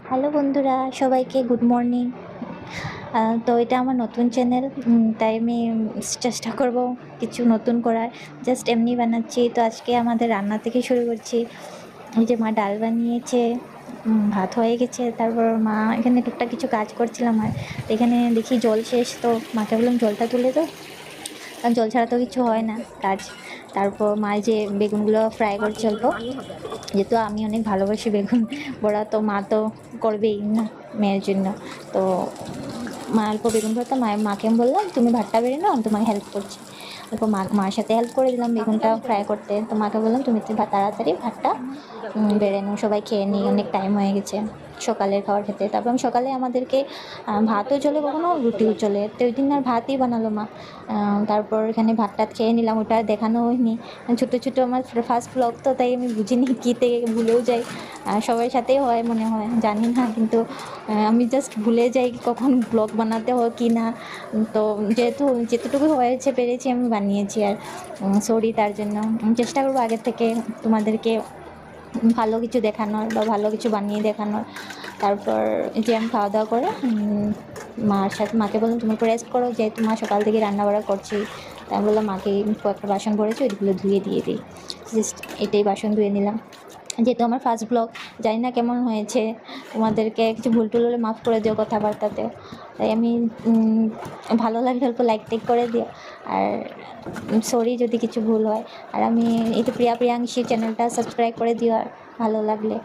Hello বন্ধুরা, সবাইকে good morning. তো এটা আমার নতুন চ্যানেল, তাই আমি চেষ্টা করব কিছু নতুন করার। জাস্ট এমনি বানাচ্ছি। তো আজকে আমাদের রান্না থেকে শুরু করছি। এই যে মা ডাল বানিয়েছে, ভাত হয়ে গেছে। তারপর মা এখানে টুকটাক কিছু কাজ করছিলাম, আর এখানে দেখি জল শেষ, তো মাকে বললাম জলটা তুলে দাও, কারণ জল ছাড়া তো কিছু হয় না কাজ। তারপর মা যে বেগুনগুলো ফ্রাই করছে অল্প, যেহেতু আমি অনেক ভালোবাসি বেগুন বড়া, তো মা তো করবেই না মেয়ের জন্য। তো মা অল্প বেগুন ভর্তা, মাকে আমি বললাম তুমি ভাতটা বেড়ে নাও, আমি তোমাকে হেল্প করছি। অল্প মার সাথে হেল্প করে দিলাম বেগুনটা ফ্রাই করতে। তো মাকে বললাম তুমি তাড়াতাড়ি ভাতটা বেড়ে নাও, সবাই খেয়ে নিই, অনেক টাইম হয়ে গেছে সকালের খাবার খেতে। তারপর আমি সকালে আমাদেরকে ভাতও চলে, কখনো রুটিও চলে, তো ওই দিন আর ভাতই বানালো মা। তারপর এখানে ভাত টাত খেয়ে নিলাম, ওটা আর দেখানো হয়নি। ছোটো ছোটো আমার ফার্স্ট ব্লগ, তো তাই আমি বুঝিনি, কী থেকে ভুলেও যাই। সবার সাথেই হয় মনে হয়, জানি না, কিন্তু আমি জাস্ট ভুলে যাই কখন ব্লগ বানাতে হয় কি না। তো যেহেতু যেতটুকু হয়েছে পেরেছি আমি বানিয়েছি, আর সরি তার জন্য। চেষ্টা করবো আগের থেকে তোমাদেরকে ভালো কিছু দেখানোর বা ভালো কিছু বানিয়ে দেখানোর। তারপর যে আমি খাওয়া দাওয়া করে মাকে বললাম তুমি একটু রেস্ট করো, যেহেতু মা সকাল থেকে রান্না বাড়া করছি। তাই আমি বললাম মাকে কয়েকটা বাসন পড়েছে, ওইগুলো ধুয়ে দিয়ে দিই। জাস্ট এটাই বাসন ধুয়ে নিলাম, যেহেতু আমার ফার্স্ট ব্লগ। জানি না কেমন হয়েছে, তোমাদেরকে কিছু ভুল টুল হলে মাফ করে দিও কথাবার্তাতেও। তাই আমি ভালো লাগলে অল্প লাইক টেক করে দিও, আর সরি যদি কিছু ভুল হয়। আর আমি এই তো প্রিয়াংশী চ্যানেলটা সাবস্ক্রাইব করে দিও, আর ভালো লাগলে।